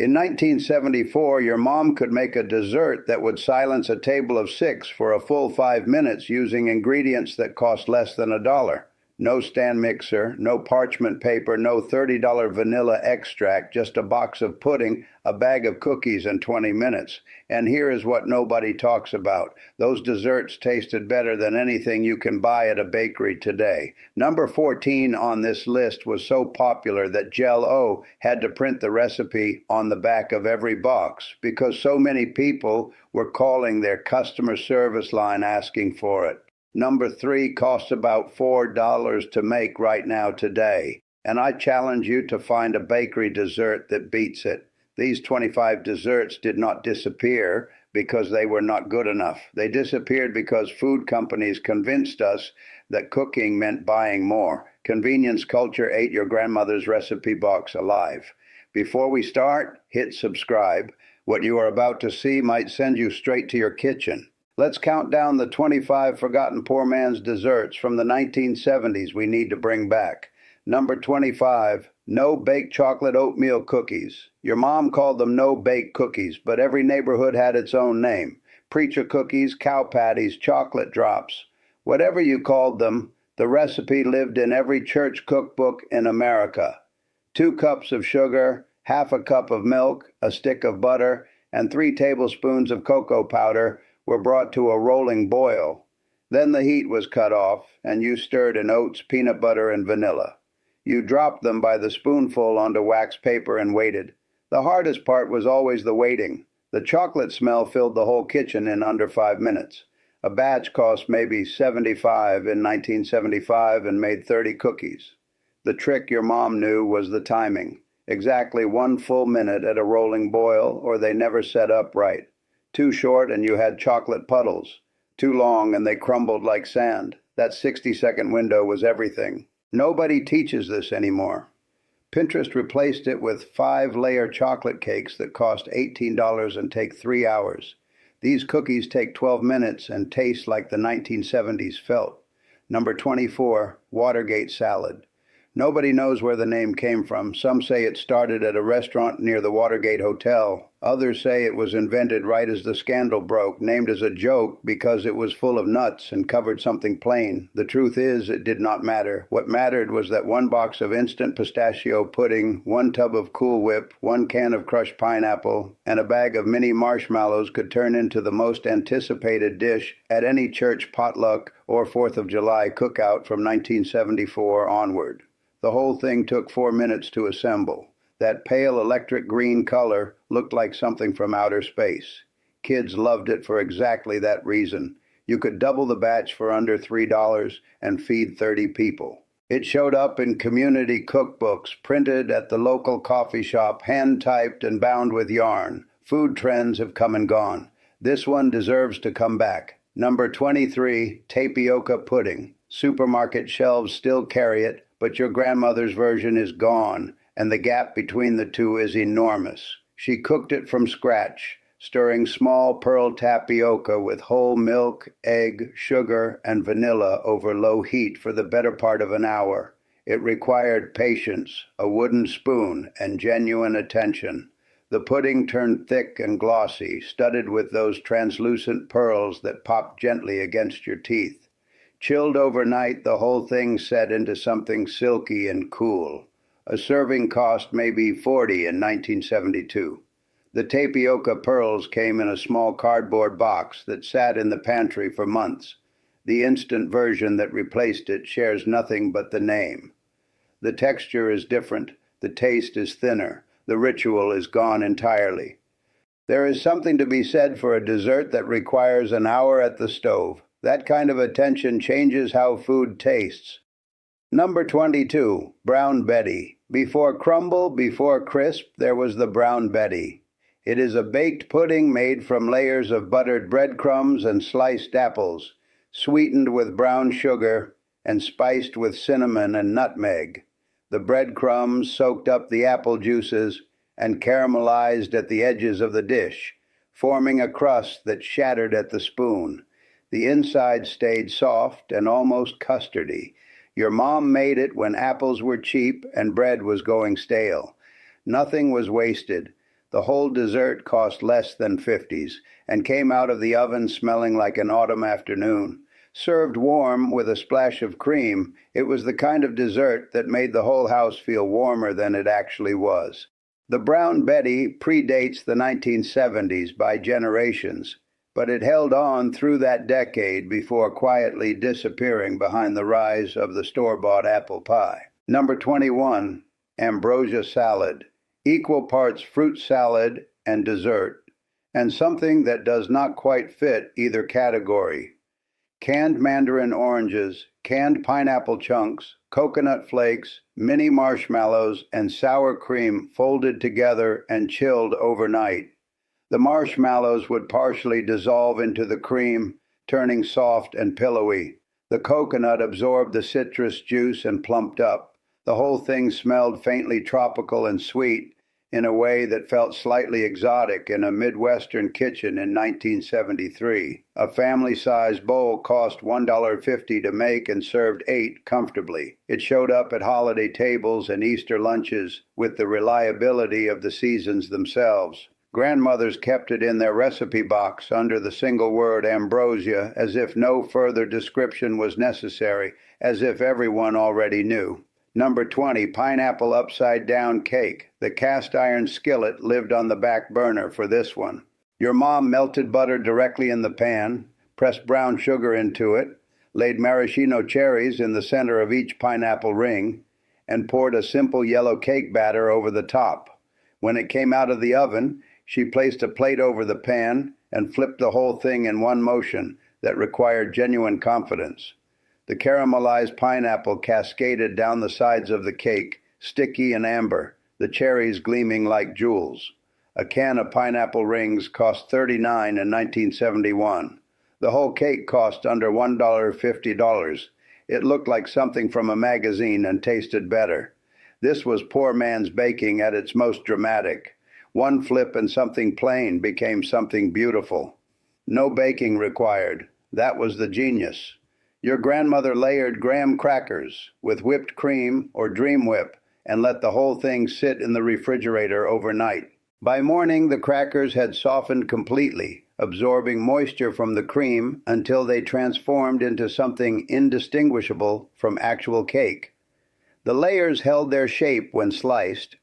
In 1974, your mom could make a dessert that would silence a table of 6 for a full 5 minutes using ingredients that cost less than $1. No stand mixer, no parchment paper, no $30 vanilla extract, just a box of pudding, a bag of cookies, and 20 minutes. And here is what nobody talks about. Those desserts tasted better than anything you can buy at a bakery today. Number 14 on this list was so popular that Jell-O had to print the recipe on the back of every box because so many people were calling their customer service line asking for it. Number 3 costs about $4 to make right now today, and I challenge you to find a bakery dessert that beats it. These 25 desserts did not disappear because they were not good enough. They disappeared because food companies convinced us that cooking meant buying more. Convenience culture ate your grandmother's recipe box alive. Before we start, hit subscribe. What you are about to see might send you straight to your kitchen. Let's count down the 25 forgotten poor man's desserts from the 1970s we need to bring back. Number 25, no baked chocolate oatmeal cookies. Your mom called them no bake cookies, but every neighborhood had its own name. Preacher cookies, cow patties, chocolate drops. Whatever you called them, the recipe lived in every church cookbook in America. 2 cups of sugar, half a cup of milk, a stick of butter, and 3 tablespoons of cocoa powder were brought to a rolling boil. Then the heat was cut off, and you stirred in oats, peanut butter, and vanilla. You dropped them by the spoonful onto wax paper and waited. The hardest part was always the waiting. The chocolate smell filled the whole kitchen in under 5 minutes. A batch cost maybe $75 in 1975 and made 30 cookies. The trick your mom knew was the timing. Exactly 1 full minute at a rolling boil, or they never set up right. Too short and you had chocolate puddles. Too long and they crumbled like sand. That 60-second window was everything. Nobody teaches this anymore. Pinterest replaced it with 5-layer chocolate cakes that cost $18 and take 3 hours. These cookies take 12 minutes and taste like the 1970s felt. Number 24, Watergate salad. Nobody knows where the name came from. Some say it started at a restaurant near the Watergate Hotel. Others say it was invented right as the scandal broke, named as a joke because it was full of nuts and covered something plain. The truth is, it did not matter. What mattered was that 1 box of instant pistachio pudding, 1 tub of Cool Whip, 1 can of crushed pineapple, and a bag of mini marshmallows could turn into the most anticipated dish at any church potluck or 4th of July cookout from 1974 onward. The whole thing took 4 minutes to assemble. That pale electric green color looked like something from outer space. Kids loved it for exactly that reason. You could double the batch for under $3 and feed 30 people. It showed up in community cookbooks, printed at the local coffee shop, hand-typed and bound with yarn. Food trends have come and gone. This one deserves to come back. Number 23, tapioca pudding. Supermarket shelves still carry it, but your grandmother's version is gone, and the gap between the two is enormous. She cooked it from scratch, stirring small pearl tapioca with whole milk, egg, sugar, and vanilla over low heat for the better part of an hour. It required patience, a wooden spoon, and genuine attention. The pudding turned thick and glossy, studded with those translucent pearls that popped gently against your teeth. Chilled overnight, the whole thing set into something silky and cool. A serving cost maybe $40 in 1972. The tapioca pearls came in a small cardboard box that sat in the pantry for months. The instant version that replaced it shares nothing but the name. The texture is different, the taste is thinner, the ritual is gone entirely. There is something to be said for a dessert that requires an hour at the stove. That kind of attention changes how food tastes. Number 22, Brown Betty. Before crumble, before crisp, there was the Brown Betty. It is a baked pudding made from layers of buttered breadcrumbs and sliced apples, sweetened with brown sugar and spiced with cinnamon and nutmeg. The breadcrumbs soaked up the apple juices and caramelized at the edges of the dish, forming a crust that shattered at the spoon. The inside stayed soft and almost custardy. Your mom made it when apples were cheap and bread was going stale. Nothing was wasted. The whole dessert cost less than 50s and came out of the oven smelling like an autumn afternoon. Served warm with a splash of cream, it was the kind of dessert that made the whole house feel warmer than it actually was. The Brown Betty predates the 1970s by generations, but it held on through that decade before quietly disappearing behind the rise of the store-bought apple pie. Number 21, ambrosia salad. Equal parts fruit salad and dessert, and something that does not quite fit either category. Canned mandarin oranges, canned pineapple chunks, coconut flakes, mini marshmallows, and sour cream folded together and chilled overnight. The marshmallows would partially dissolve into the cream, turning soft and pillowy. The coconut absorbed the citrus juice and plumped up. The whole thing smelled faintly tropical and sweet in a way that felt slightly exotic in a Midwestern kitchen in 1973. A family-sized bowl cost $1.50 to make and served 8 comfortably. It showed up at holiday tables and Easter lunches with the reliability of the seasons themselves. Grandmothers kept it in their recipe box under the single word ambrosia, as if no further description was necessary, as if everyone already knew. Number 20, pineapple upside-down cake. The cast-iron skillet lived on the back burner for this one. Your mom melted butter directly in the pan, pressed brown sugar into it, laid maraschino cherries in the center of each pineapple ring, and poured a simple yellow cake batter over the top. When it came out of the oven, she placed a plate over the pan and flipped the whole thing in one motion that required genuine confidence. The caramelized pineapple cascaded down the sides of the cake, sticky and amber, the cherries gleaming like jewels. A can of pineapple rings cost $39 in 1971. The whole cake cost under $1.50. It looked like something from a magazine and tasted better. This was poor man's baking at its most dramatic. One flip and something plain became something beautiful. No baking required. That was the genius. Your grandmother layered graham crackers with whipped cream or Dream Whip and let the whole thing sit in the refrigerator overnight. By morning, the crackers had softened completely, absorbing moisture from the cream until they transformed into something indistinguishable from actual cake. The layers held their shape when sliced,